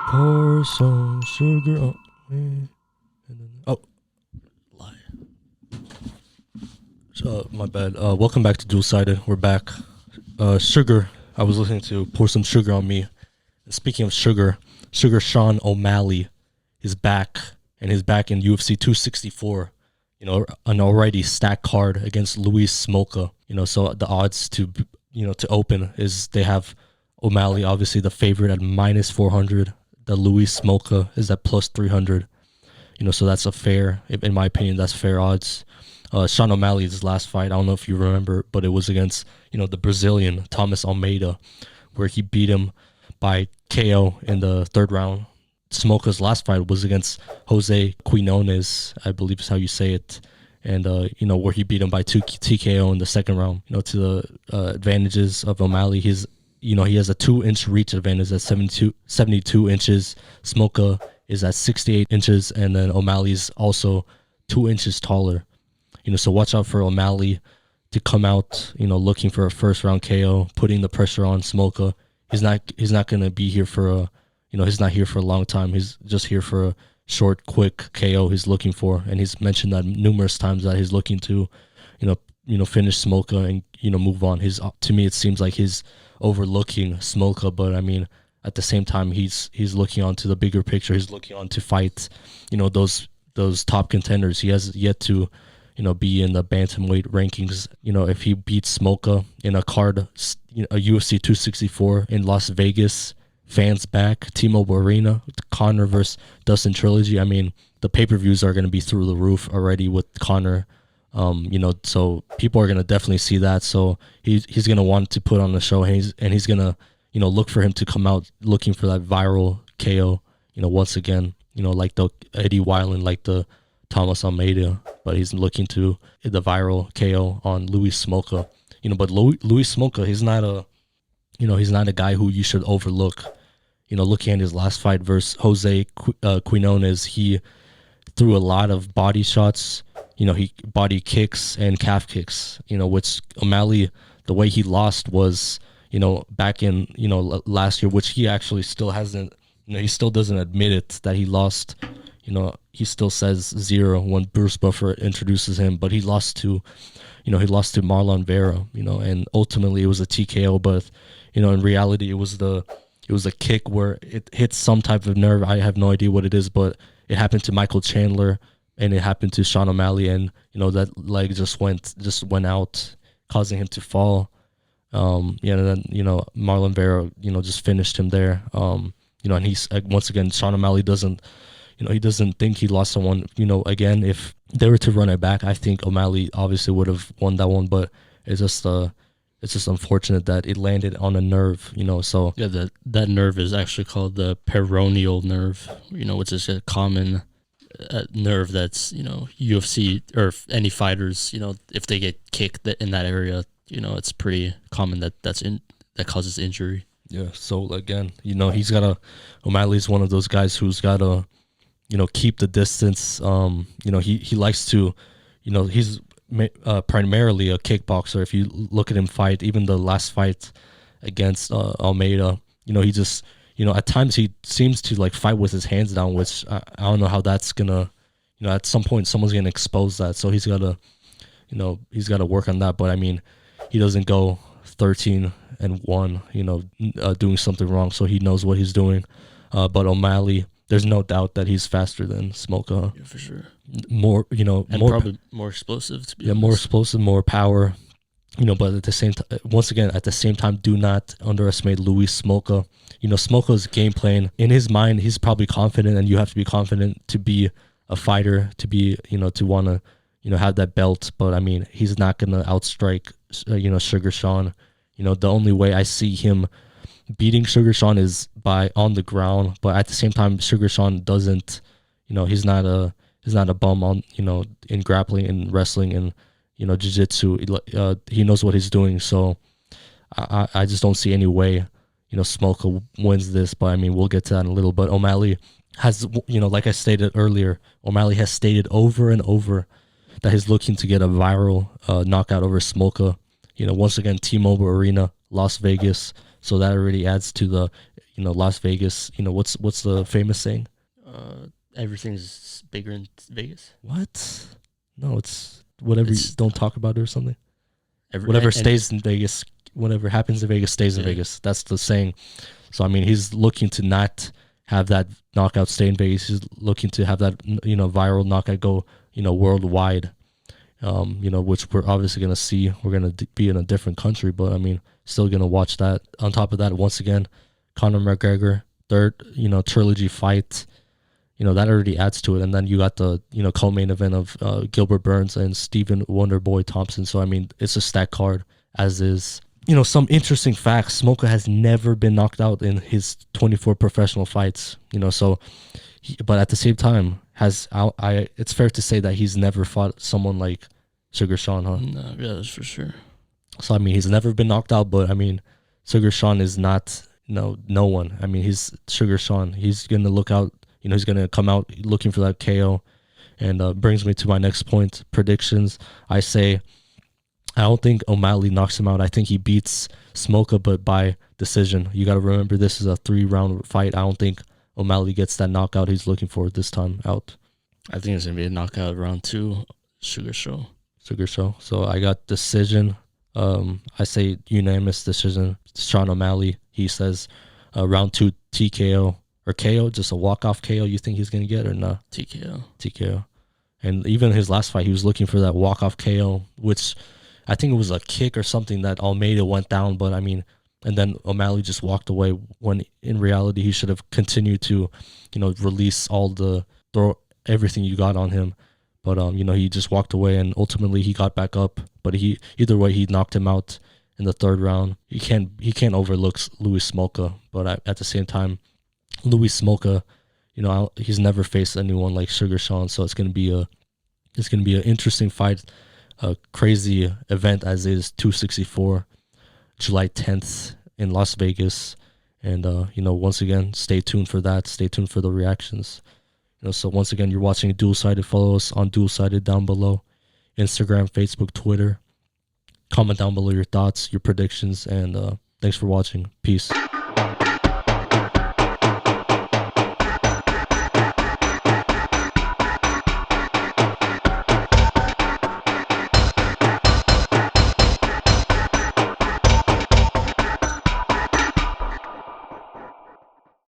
Pour some sugar on me. Oh, lie. So, my bad. Welcome back to Dualsighted. We're back. Sugar. I was listening to Pour Some Sugar on Me. And speaking of sugar, Sean O'Malley is back, and he's back in UFC 264. You know, an already stacked card against Luis Smolka. You know, so the odds to open is they have O'Malley, obviously the favorite, at minus 400. The Luis Smolka is at plus 300. You know, so that's a fair, in my opinion, that's fair odds. Sean O'Malley's last fight, I don't know if you remember, but it was against, the Brazilian Thomas Almeida, where he beat him by KO in the third round. Smolka's last fight was against Jose Quinones, I believe is how you say it, and where he beat him by 2 TKO in the second round. To the advantages of O'Malley, he has a 2-inch reach advantage at 72 inches. Smolka is at 68 inches, and then O'Malley's also 2 inches taller. So watch out for O'Malley to come out, looking for a first round KO, putting the pressure on Smolka. He's not going to be here for he's not here for a long time. He's just here for a short, quick KO he's looking for. And he's mentioned that numerous times that he's looking to, finish Smolka and, move on. To me, it seems like he's overlooking Smolka, but I mean, at the same time, he's looking onto the bigger picture. He's looking on to fight, those top contenders. He has yet to, be in the bantamweight rankings. If he beats Smolka in a card, a UFC 264 in Las Vegas, fans back, T-Mobile Arena, Conor versus Dustin trilogy. I mean, the pay-per-views are going to be through the roof already with Conor. So people are going to definitely see that. So he's going to want to put on the show, and he's going to, look for him to come out looking for that viral KO, once again, like the Eddie Weiland, like the Thomas Almeida, but he's looking to the viral KO on Luis Smolka. But Luis Smolka, he's not a guy who you should overlook. Looking at his last fight versus Jose Quinones, he threw a lot of body shots, he body kicks and calf kicks, which O'Malley, the way he lost was, back in, last year, which he actually still hasn't, he still doesn't admit it that he lost. He still says 0 when Bruce Buffer introduces him, but he lost to Marlon Vera, and ultimately it was a TKO, but, in reality, it was a kick where it hits some type of nerve. I have no idea what it is, but it happened to Michael Chandler and it happened to Sean O'Malley, and, that leg just went out, causing him to fall. And then, Marlon Vera, just finished him there. And he's, once again, Sean O'Malley doesn't, he doesn't think he lost someone. Again, if they were to run it back, I think O'Malley obviously would have won that one, but it's just unfortunate that it landed on a nerve, so. Yeah, that nerve is actually called the peroneal nerve, which is a common nerve that's, UFC or any fighters, if they get kicked in that area, it's pretty common that causes injury. Yeah, so again, O'Malley's one of those guys who's got to, keep the distance. He likes to, he's primarily a kickboxer. If you look at him fight, even the last fight against Almeida, he just, at times he seems to like fight with his hands down, which I don't know how that's gonna, at some point someone's gonna expose that. So he's gotta work on that. But I mean, he doesn't go 13-1, doing something wrong. So he knows what he's doing. But O'Malley, there's no doubt that he's faster than Smolka. Yeah, for sure. More, and probably more explosive. To be honest. More explosive, more power. But at the same time, once again, do not underestimate Luis Smolka. Smolka's game plan, in his mind, he's probably confident, and you have to be confident to be a fighter, to be, to want to, have that belt. But I mean, he's not gonna outstrike, Sugar Sean. The only way I see him beating Sugar Sean is by on the ground, but at the same time, Sugar Sean doesn't, he's not a bum on, in grappling and wrestling and, jiu-jitsu. He knows what he's doing. So I just don't see any way, Smolka wins this, but I mean, we'll get to that in a little. But O'Malley has, like I stated earlier, O'Malley has stated over and over that he's looking to get a viral knockout over Smolka. Once again, T-Mobile Arena, Las Vegas. So that already adds to the, Las Vegas. What's the famous saying? Everything's bigger in Vegas. What? No, it's whatever. It's Don't talk about it or something. every, Whatever and stays in Vegas, whatever happens in Vegas stays in Yeah. Vegas. That's the saying. So I mean, he's looking to not have that knockout stay in Vegas. He's looking to have that viral knockout go worldwide. Which we're obviously gonna see. We're gonna be in a different country, but I mean, still gonna watch that. On top of that, once again, Conor McGregor third trilogy fight. That already adds to it. And then you got the, co-main event of Gilbert Burns and Stephen Wonderboy Thompson. So, I mean, it's a stacked card, as is. Some interesting facts. Smolka has never been knocked out in his 24 professional fights, but at the same time, it's fair to say that he's never fought someone like Sugar Sean, huh? No, yeah, that's for sure. So, I mean, he's never been knocked out, but, I mean, Sugar Sean is not, no one. I mean, he's Sugar Sean. He's going to look out. He's going to come out looking for that KO. And brings me to my next point, predictions. I don't think O'Malley knocks him out. I think he beats Smolka, but by decision. You got to remember, this is a 3-round fight. I don't think O'Malley gets that knockout he's looking for this time out. I think it's going to be a knockout round 2, Suga Show. Sugar Show. So I got decision. I say unanimous decision. Sean O'Malley, he says round 2 TKO. Or KO, just a walk-off KO you think he's going to get or not? TKO. And even his last fight, he was looking for that walk-off KO, which I think it was a kick or something that Almeida went down. But, I mean, and then O'Malley just walked away when in reality he should have continued to, release throw everything you got on him. But, he just walked away and ultimately he got back up. But either way, he knocked him out in the 3rd round. He can't overlook Louis Smolka. But at the same time, Louis Smolka, he's never faced anyone like Sugar Sean, so it's gonna be an interesting fight, a crazy event as is 264, July 10th in Las Vegas, and once again, stay tuned for that. Stay tuned for the reactions. So once again, you're watching Dualsighted. Follow us on Dualsighted down below, Instagram, Facebook, Twitter. Comment down below your thoughts, your predictions, and thanks for watching. Peace.